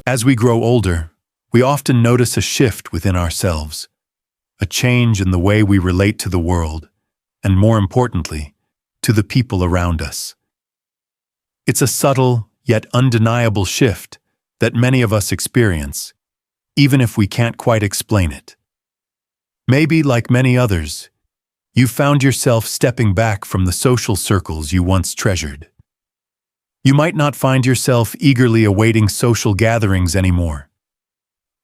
As we grow older, we often notice a shift within ourselves, a change in the way we relate to the world, and more importantly, to the people around us. It's a subtle, yet undeniable shift that many of us experience, even if we can't quite explain it. Maybe, like many others, you found yourself stepping back from the social circles you once treasured. You might not find yourself eagerly awaiting social gatherings anymore.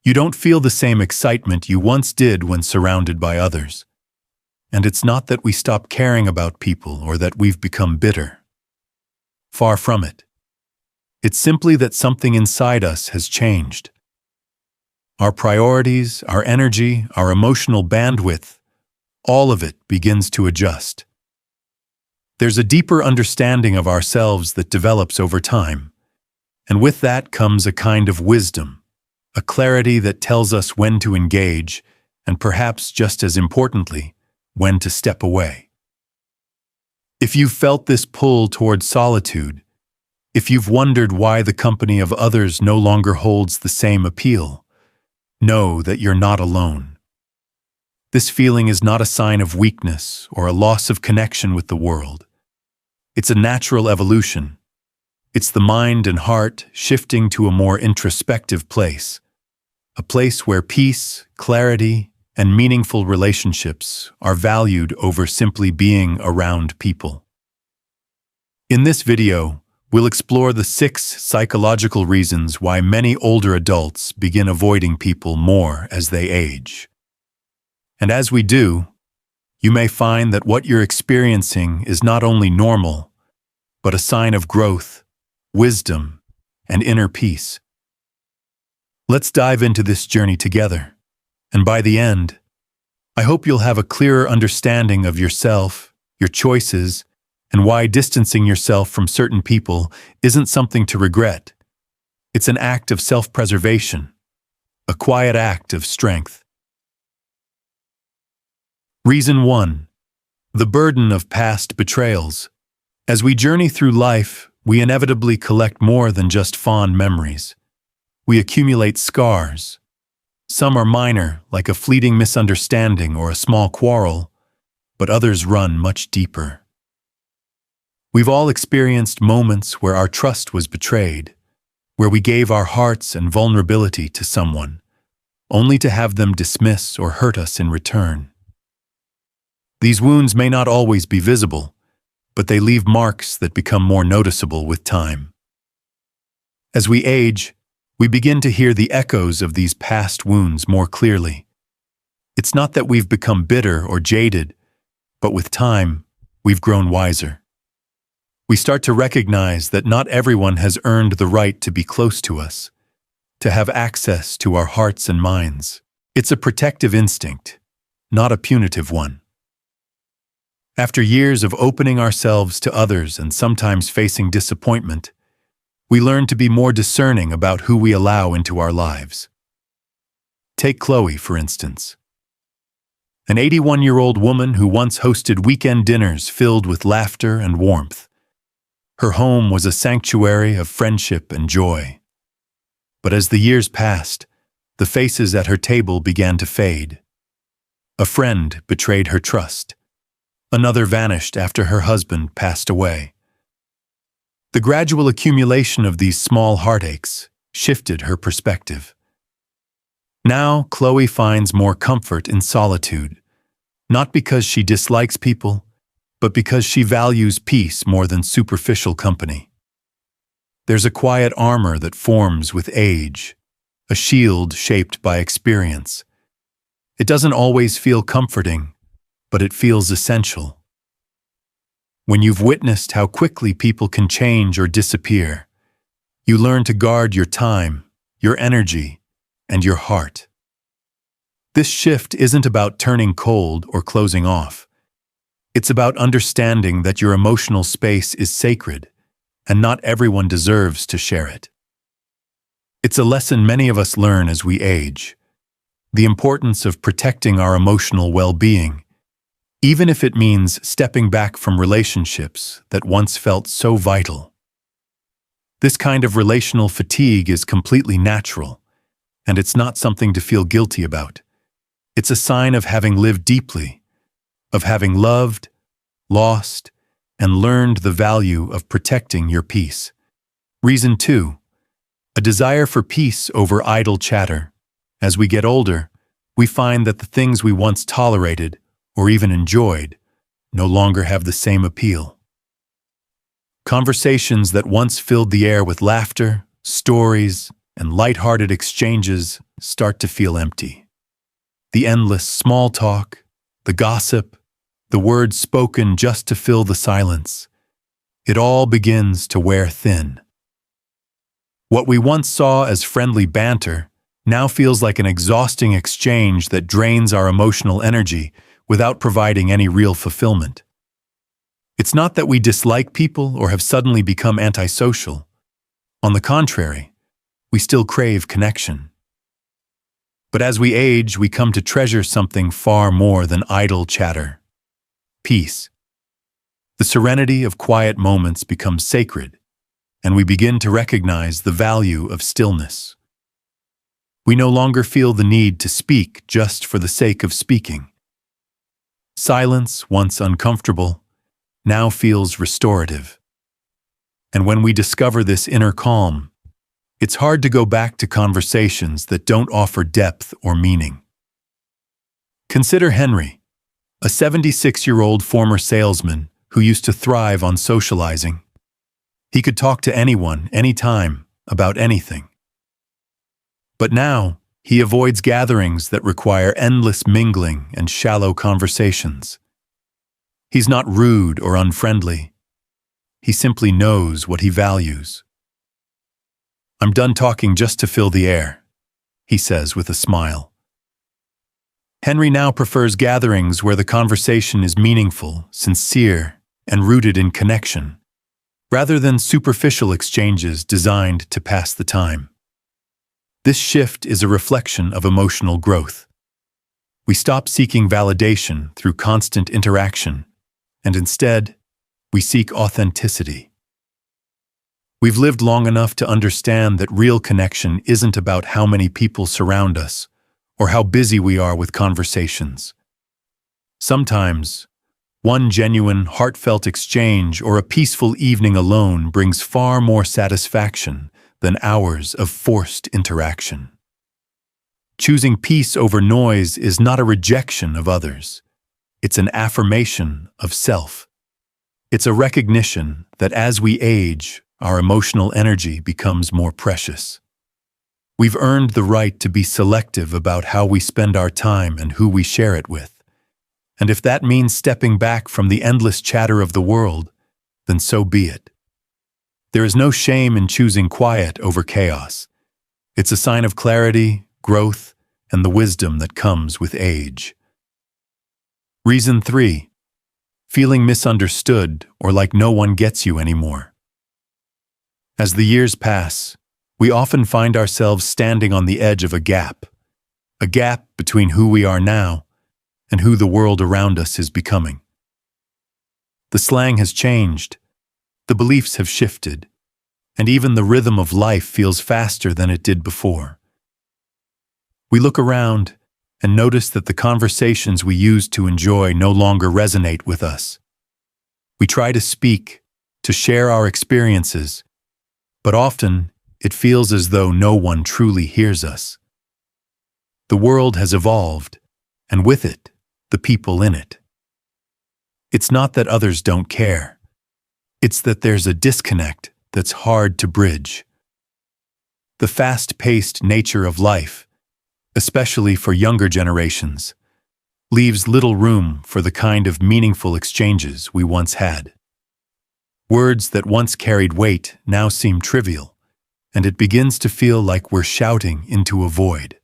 You don't feel the same excitement you once did when surrounded by others. And it's not that we stop caring about people or that we've become bitter. Far from it. It's simply that something inside us has changed. Our priorities, our energy, our emotional bandwidth, all of it begins to adjust. There's a deeper understanding of ourselves that develops over time, and with that comes a kind of wisdom, a clarity that tells us when to engage, and perhaps just as importantly, when to step away. If you've felt this pull toward solitude, if you've wondered why the company of others no longer holds the same appeal, know that you're not alone. This feeling is not a sign of weakness or a loss of connection with the world. It's a natural evolution. It's the mind and heart shifting to a more introspective place, a place where peace, clarity, and meaningful relationships are valued over simply being around people. In this video, we'll explore the 6 psychological reasons why many older adults begin avoiding people more as they age. And as we do, you may find that what you're experiencing is not only normal, but a sign of growth, wisdom, and inner peace. Let's dive into this journey together, and by the end, I hope you'll have a clearer understanding of yourself, your choices, and why distancing yourself from certain people isn't something to regret. It's an act of self-preservation, a quiet act of strength. Reason 1. The burden of past betrayals. As we journey through life, we inevitably collect more than just fond memories. We accumulate scars. Some are minor, like a fleeting misunderstanding or a small quarrel, but others run much deeper. We've all experienced moments where our trust was betrayed, where we gave our hearts and vulnerability to someone, only to have them dismiss or hurt us in return. These wounds may not always be visible, but they leave marks that become more noticeable with time. As we age, we begin to hear the echoes of these past wounds more clearly. It's not that we've become bitter or jaded, but with time, we've grown wiser. We start to recognize that not everyone has earned the right to be close to us, to have access to our hearts and minds. It's a protective instinct, not a punitive one. After years of opening ourselves to others and sometimes facing disappointment, we learn to be more discerning about who we allow into our lives. Take Chloe, for instance. An 81-year-old woman who once hosted weekend dinners filled with laughter and warmth. Her home was a sanctuary of friendship and joy. But as the years passed, the faces at her table began to fade. A friend betrayed her trust. Another vanished after her husband passed away. The gradual accumulation of these small heartaches shifted her perspective. Now, Chloe finds more comfort in solitude, not because she dislikes people, but because she values peace more than superficial company. There's a quiet armor that forms with age, a shield shaped by experience. It doesn't always feel comforting, but it feels essential. When you've witnessed how quickly people can change or disappear, you learn to guard your time, your energy, and your heart. This shift isn't about turning cold or closing off. It's about understanding that your emotional space is sacred, and not everyone deserves to share it. It's a lesson many of us learn as we age, the importance of protecting our emotional well-being, even if it means stepping back from relationships that once felt so vital. This kind of relational fatigue is completely natural, and it's not something to feel guilty about. It's a sign of having lived deeply, of having loved, lost, and learned the value of protecting your peace. Reason 2. A desire for peace over idle chatter. As we get older, we find that the things we once tolerated or even enjoyed no longer have the same appeal. Conversations that once filled the air with laughter, stories, and light-hearted exchanges start to feel empty. The endless small talk, the gossip, the words spoken just to fill the silence, it all begins to wear thin. What we once saw as friendly banter now feels like an exhausting exchange that drains our emotional energy without providing any real fulfillment. It's not that we dislike people or have suddenly become antisocial. On the contrary, we still crave connection. But as we age, we come to treasure something far more than idle chatter: peace. The serenity of quiet moments becomes sacred, and we begin to recognize the value of stillness. We no longer feel the need to speak just for the sake of speaking. Silence, once uncomfortable, now feels restorative. And when we discover this inner calm, it's hard to go back to conversations that don't offer depth or meaning. Consider Henry, a 76-year-old former salesman who used to thrive on socializing. He could talk to anyone, anytime, about anything. But now, he avoids gatherings that require endless mingling and shallow conversations. He's not rude or unfriendly. He simply knows what he values. "I'm done talking just to fill the air," he says with a smile. Henry now prefers gatherings where the conversation is meaningful, sincere, and rooted in connection, rather than superficial exchanges designed to pass the time. This shift is a reflection of emotional growth. We stop seeking validation through constant interaction, and instead, we seek authenticity. We've lived long enough to understand that real connection isn't about how many people surround us or how busy we are with conversations. Sometimes, one genuine, heartfelt exchange or a peaceful evening alone brings far more satisfaction than hours of forced interaction. Choosing peace over noise is not a rejection of others. It's an affirmation of self. It's a recognition that as we age, our emotional energy becomes more precious. We've earned the right to be selective about how we spend our time and who we share it with. And if that means stepping back from the endless chatter of the world, then so be it. There is no shame in choosing quiet over chaos. It's a sign of clarity, growth, and the wisdom that comes with age. Reason 3. Feeling misunderstood or like no one gets you anymore. As the years pass, we often find ourselves standing on the edge of a gap between who we are now and who the world around us is becoming. The slang has changed, the beliefs have shifted, and even the rhythm of life feels faster than it did before. We look around and notice that the conversations we used to enjoy no longer resonate with us. We try to speak, to share our experiences, but often it feels as though no one truly hears us. The world has evolved, and with it, the people in it. It's not that others don't care. It's that there's a disconnect that's hard to bridge. The fast-paced nature of life, especially for younger generations, leaves little room for the kind of meaningful exchanges we once had. Words that once carried weight now seem trivial, and it begins to feel like we're shouting into a void.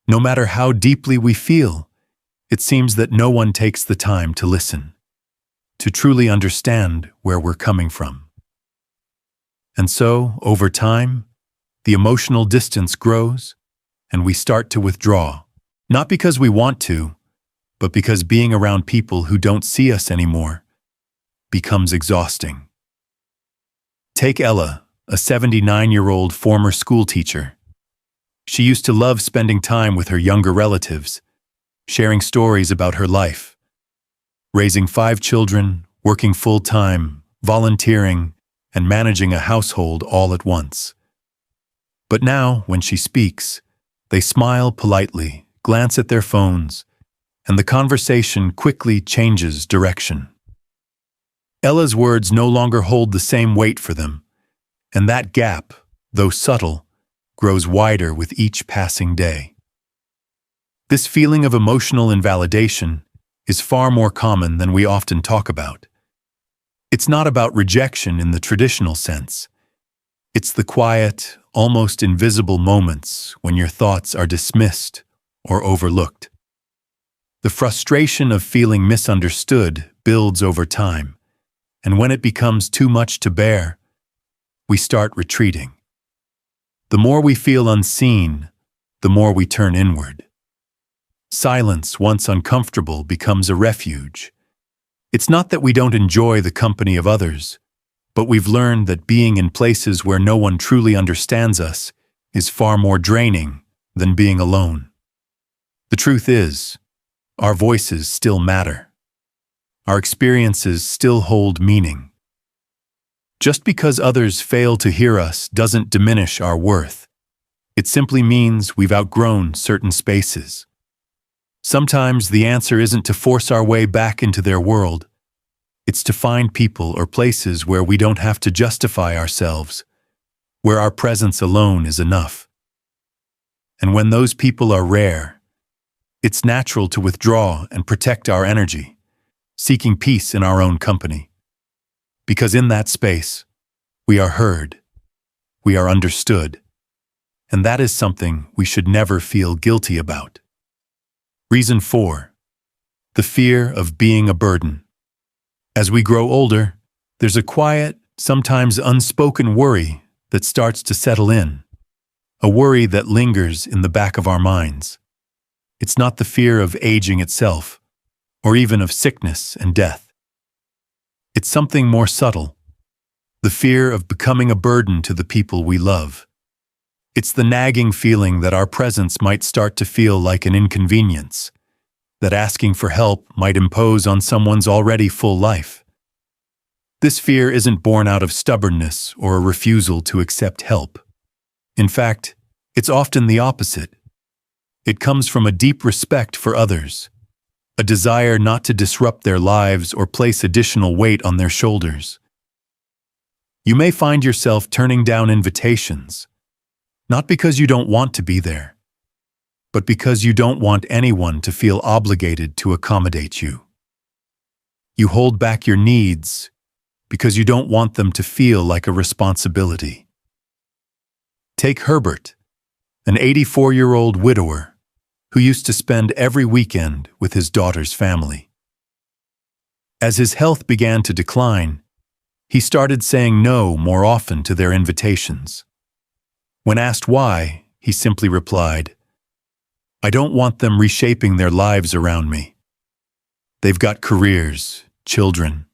No matter how deeply we feel, it seems that no one takes the time to listen, to truly understand where we're coming from. And so, over time, the emotional distance grows, and we start to withdraw, not because we want to, but because being around people who don't see us anymore becomes exhausting. Take Ella, a 79-year-old former schoolteacher. She used to love spending time with her younger relatives, sharing stories about her life. Raising 5 children, working full-time, volunteering, and managing a household all at once. But now, when she speaks, they smile politely, glance at their phones, and the conversation quickly changes direction. Ella's words no longer hold the same weight for them, and that gap, though subtle, grows wider with each passing day. This feeling of emotional invalidation is far more common than we often talk about. It's not about rejection in the traditional sense. It's the quiet, almost invisible moments when your thoughts are dismissed or overlooked. The frustration of feeling misunderstood builds over time, and when it becomes too much to bear, we start retreating. The more we feel unseen, the more we turn inward. Silence, once uncomfortable, becomes a refuge. It's not that we don't enjoy the company of others, but we've learned that being in places where no one truly understands us is far more draining than being alone. The truth is, our voices still matter. Our experiences still hold meaning. Just because others fail to hear us doesn't diminish our worth. It simply means we've outgrown certain spaces. Sometimes the answer isn't to force our way back into their world. It's to find people or places where we don't have to justify ourselves, where our presence alone is enough. And when those people are rare, it's natural to withdraw and protect our energy, seeking peace in our own company. Because in that space, we are heard, we are understood, and that is something we should never feel guilty about. Reason 4. The fear of being a burden. As we grow older, there's a quiet, sometimes unspoken worry that starts to settle in, a worry that lingers in the back of our minds. It's not the fear of aging itself, or even of sickness and death. It's something more subtle, the fear of becoming a burden to the people we love. It's the nagging feeling that our presence might start to feel like an inconvenience, that asking for help might impose on someone's already full life. This fear isn't born out of stubbornness or a refusal to accept help. In fact, it's often the opposite. It comes from a deep respect for others, a desire not to disrupt their lives or place additional weight on their shoulders. You may find yourself turning down invitations, not because you don't want to be there, but because you don't want anyone to feel obligated to accommodate you. You hold back your needs because you don't want them to feel like a responsibility. Take Herbert, an 84-year-old widower who used to spend every weekend with his daughter's family. As his health began to decline, he started saying no more often to their invitations. When asked why, he simply replied, "I don't want them reshaping their lives around me. They've got careers, children.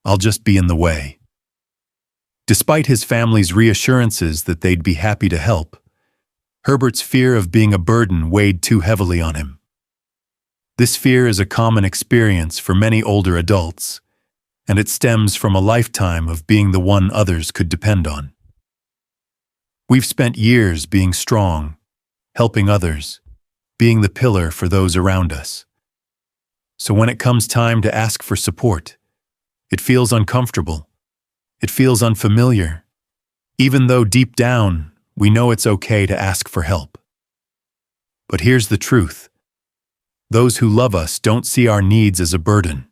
I'll just be in the way." Despite his family's reassurances that they'd be happy to help, Herbert's fear of being a burden weighed too heavily on him. This fear is a common experience for many older adults, and it stems from a lifetime of being the one others could depend on. We've spent years being strong, helping others, being the pillar for those around us. So when it comes time to ask for support, it feels uncomfortable. It feels unfamiliar, even though deep down we know it's okay to ask for help. But here's the truth. Those who love us don't see our needs as a burden.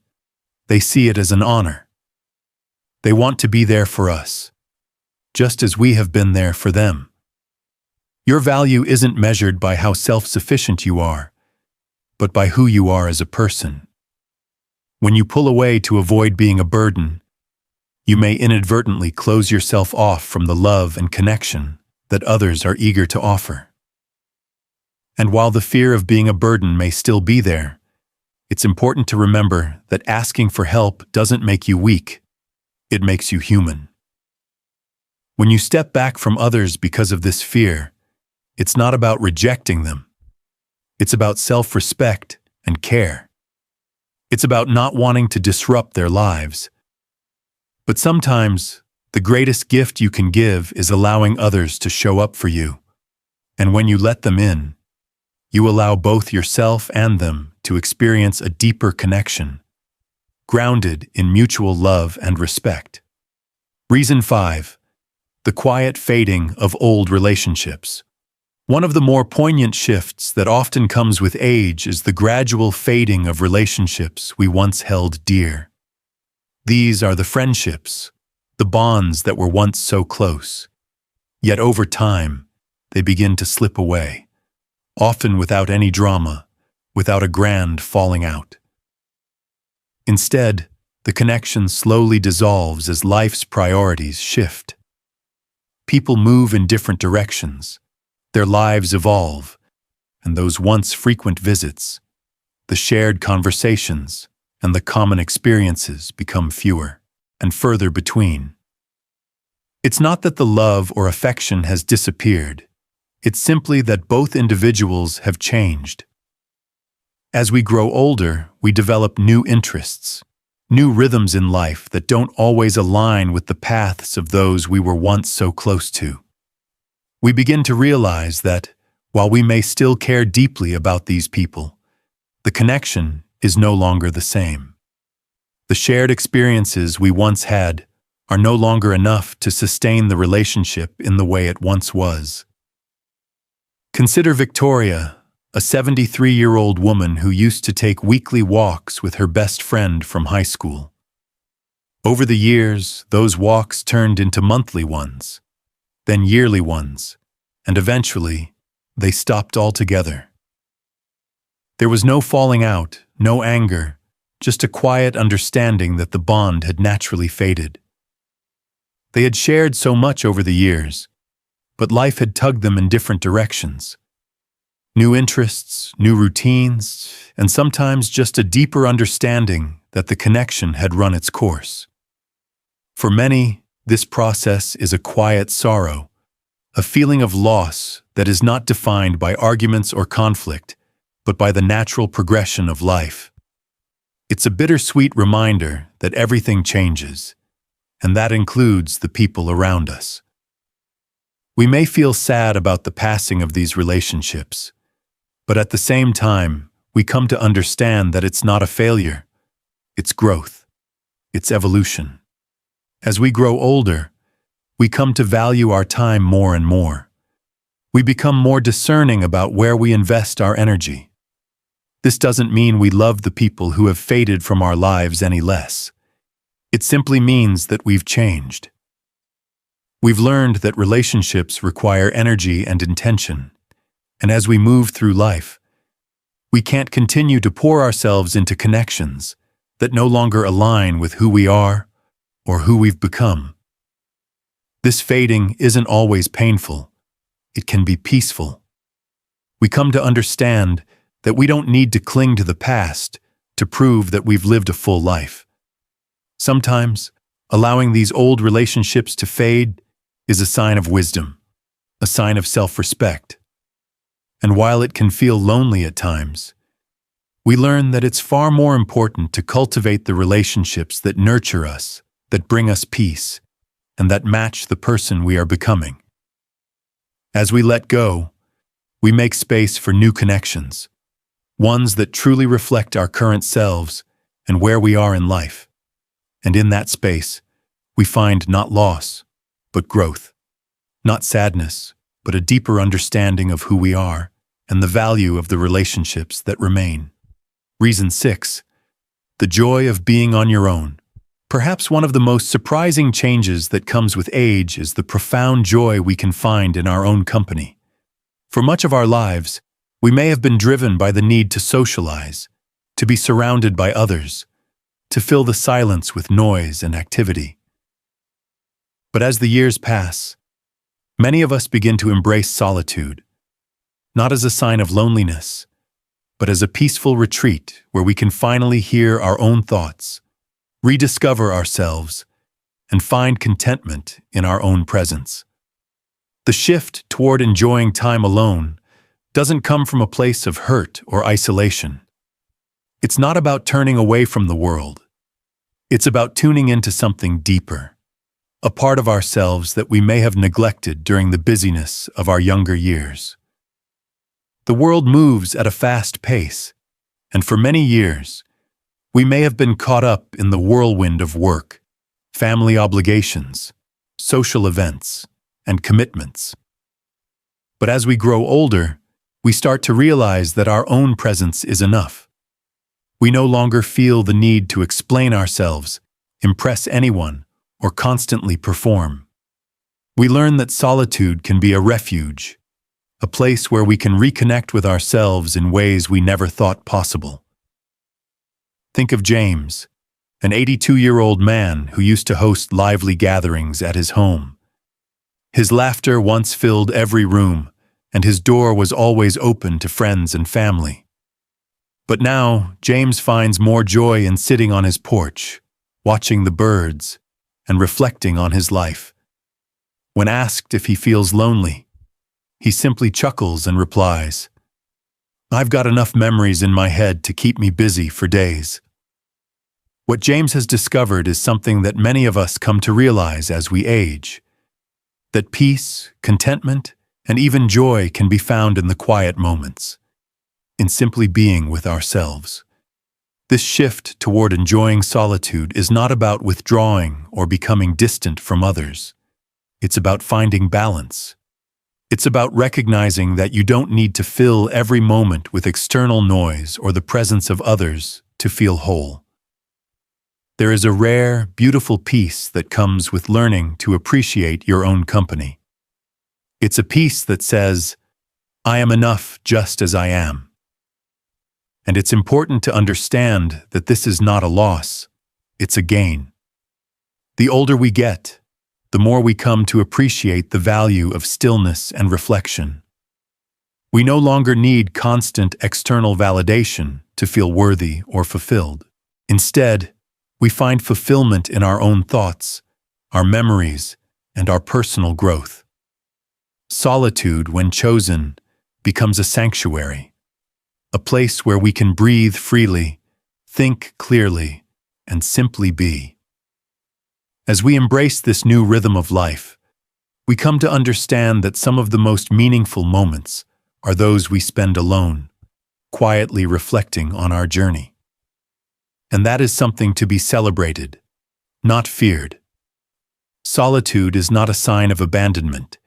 They see it as an honor. They want to be there for us, just as we have been there for them. Your value isn't measured by how self-sufficient you are, but by who you are as a person. When you pull away to avoid being a burden, you may inadvertently close yourself off from the love and connection that others are eager to offer. And while the fear of being a burden may still be there, it's important to remember that asking for help doesn't make you weak. It makes you human. When you step back from others because of this fear, it's not about rejecting them. It's about self-respect and care. It's about not wanting to disrupt their lives. But sometimes, the greatest gift you can give is allowing others to show up for you. And when you let them in, you allow both yourself and them to experience a deeper connection, grounded in mutual love and respect. Reason 5. The quiet fading of old relationships. One of the more poignant shifts that often comes with age is the gradual fading of relationships we once held dear. These are the friendships, the bonds that were once so close. Yet over time, they begin to slip away, often without any drama, without a grand falling out. Instead, the connection slowly dissolves as life's priorities shift. People move in different directions, their lives evolve, and those once frequent visits, the shared conversations, and the common experiences become fewer and further between. It's not that the love or affection has disappeared, it's simply that both individuals have changed. As we grow older, we develop new interests, new rhythms in life that don't always align with the paths of those we were once so close to. We begin to realize that, while we may still care deeply about these people, the connection is no longer the same. The shared experiences we once had are no longer enough to sustain the relationship in the way it once was. Consider Victoria, a 73-year-old woman who used to take weekly walks with her best friend from high school. Over the years, those walks turned into monthly ones, then yearly ones, and eventually, they stopped altogether. There was no falling out, no anger, just a quiet understanding that the bond had naturally faded. They had shared so much over the years, but life had tugged them in different directions. New interests, new routines, and sometimes just a deeper understanding that the connection had run its course. For many, this process is a quiet sorrow, a feeling of loss that is not defined by arguments or conflict, but by the natural progression of life. It's a bittersweet reminder that everything changes, and that includes the people around us. We may feel sad about the passing of these relationships, but at the same time, we come to understand that it's not a failure. It's growth. It's evolution. As we grow older, we come to value our time more and more. We become more discerning about where we invest our energy. This doesn't mean we love the people who have faded from our lives any less. It simply means that we've changed. We've learned that relationships require energy and intention. And as we move through life, we can't continue to pour ourselves into connections that no longer align with who we are or who we've become. This fading isn't always painful. It can be peaceful. We come to understand that we don't need to cling to the past to prove that we've lived a full life. Sometimes, allowing these old relationships to fade is a sign of wisdom, a sign of self-respect. And while it can feel lonely at times, we learn that it's far more important to cultivate the relationships that nurture us, that bring us peace, and that match the person we are becoming. As we let go, we make space for new connections, ones that truly reflect our current selves and where we are in life. And in that space, we find not loss, but growth, not sadness, but a deeper understanding of who we are and the value of the relationships that remain. Reason 6. The joy of being on your own. Perhaps one of the most surprising changes that comes with age is the profound joy we can find in our own company. For much of our lives, we may have been driven by the need to socialize, to be surrounded by others, to fill the silence with noise and activity. But as the years pass, many of us begin to embrace solitude, not as a sign of loneliness, but as a peaceful retreat where we can finally hear our own thoughts, rediscover ourselves, and find contentment in our own presence. The shift toward enjoying time alone doesn't come from a place of hurt or isolation. It's not about turning away from the world. It's about tuning into something deeper, a part of ourselves that we may have neglected during the busyness of our younger years. The world moves at a fast pace, and for many years, we may have been caught up in the whirlwind of work, family obligations, social events, and commitments. But as we grow older, we start to realize that our own presence is enough. We no longer feel the need to explain ourselves, impress anyone, or constantly perform. We learn that solitude can be a refuge, a place where we can reconnect with ourselves in ways we never thought possible. Think of James, an 82-year-old man who used to host lively gatherings at his home. His laughter once filled every room, and his door was always open to friends and family. But now, James finds more joy in sitting on his porch, watching the birds, and reflecting on his life. When asked if he feels lonely, he simply chuckles and replies, "I've got enough memories in my head to keep me busy for days." What James has discovered is something that many of us come to realize as we age, that peace, contentment, and even joy can be found in the quiet moments, in simply being with ourselves. This shift toward enjoying solitude is not about withdrawing or becoming distant from others. It's about finding balance. It's about recognizing that you don't need to fill every moment with external noise or the presence of others to feel whole. There is a rare, beautiful peace that comes with learning to appreciate your own company. It's a peace that says, "I am enough just as I am." And it's important to understand that this is not a loss, it's a gain. The older we get, the more we come to appreciate the value of stillness and reflection. We no longer need constant external validation to feel worthy or fulfilled. Instead, we find fulfillment in our own thoughts, our memories, and our personal growth. Solitude, when chosen, becomes a sanctuary, a place where we can breathe freely, think clearly, and simply be. As we embrace this new rhythm of life, we come to understand that some of the most meaningful moments are those we spend alone, quietly reflecting on our journey. And that is something to be celebrated, not feared. Solitude is not a sign of abandonment.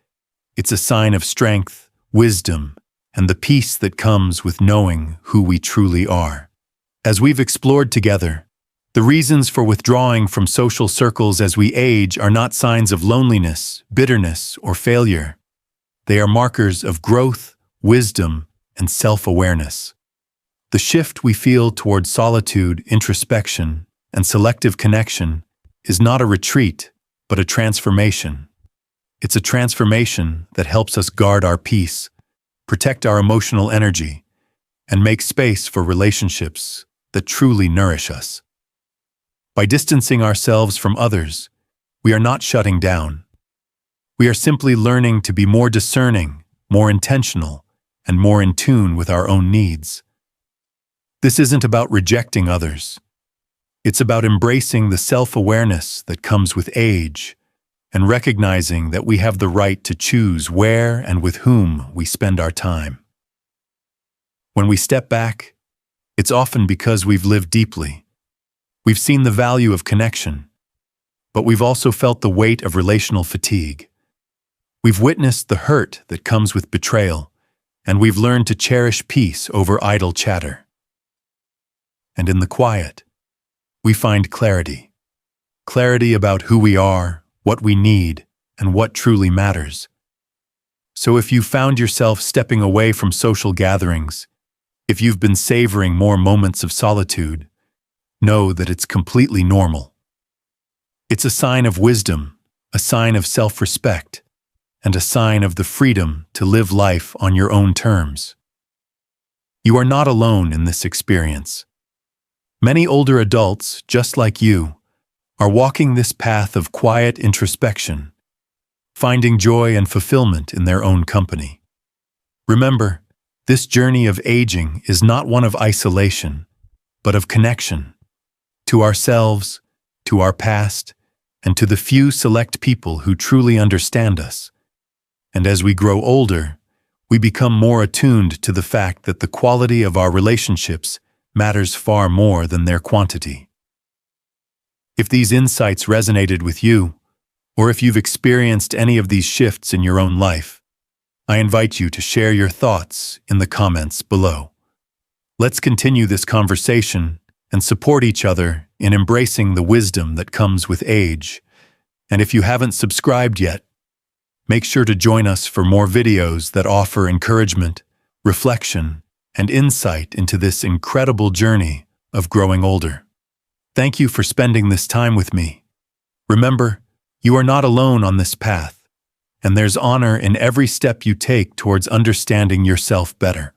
It's a sign of strength, wisdom, and the peace that comes with knowing who we truly are. As we've explored together, the reasons for withdrawing from social circles as we age are not signs of loneliness, bitterness, or failure. They are markers of growth, wisdom, and self-awareness. The shift we feel toward solitude, introspection, and selective connection is not a retreat, but a transformation. It's a transformation that helps us guard our peace, protect our emotional energy, and make space for relationships that truly nourish us. By distancing ourselves from others, we are not shutting down. We are simply learning to be more discerning, more intentional, and more in tune with our own needs. This isn't about rejecting others. It's about embracing the self-awareness that comes with age and recognizing that we have the right to choose where and with whom we spend our time. When we step back, it's often because we've lived deeply. We've seen the value of connection, but we've also felt the weight of relational fatigue. We've witnessed the hurt that comes with betrayal, and we've learned to cherish peace over idle chatter. And in the quiet, we find clarity. Clarity about who we are, what we need, and what truly matters. So if you found yourself stepping away from social gatherings, if you've been savoring more moments of solitude, know that it's completely normal. It's a sign of wisdom, a sign of self-respect, and a sign of the freedom to live life on your own terms. You are not alone in this experience. Many older adults, just like you, are walking this path of quiet introspection, finding joy and fulfillment in their own company. Remember, this journey of aging is not one of isolation, but of connection to ourselves, to our past, and to the few select people who truly understand us. And as we grow older, we become more attuned to the fact that the quality of our relationships matters far more than their quantity. If these insights resonated with you, or if you've experienced any of these shifts in your own life, I invite you to share your thoughts in the comments below. Let's continue this conversation and support each other in embracing the wisdom that comes with age. And if you haven't subscribed yet, make sure to join us for more videos that offer encouragement, reflection, and insight into this incredible journey of growing older. Thank you for spending this time with me. Remember, you are not alone on this path, and there's honor in every step you take towards understanding yourself better.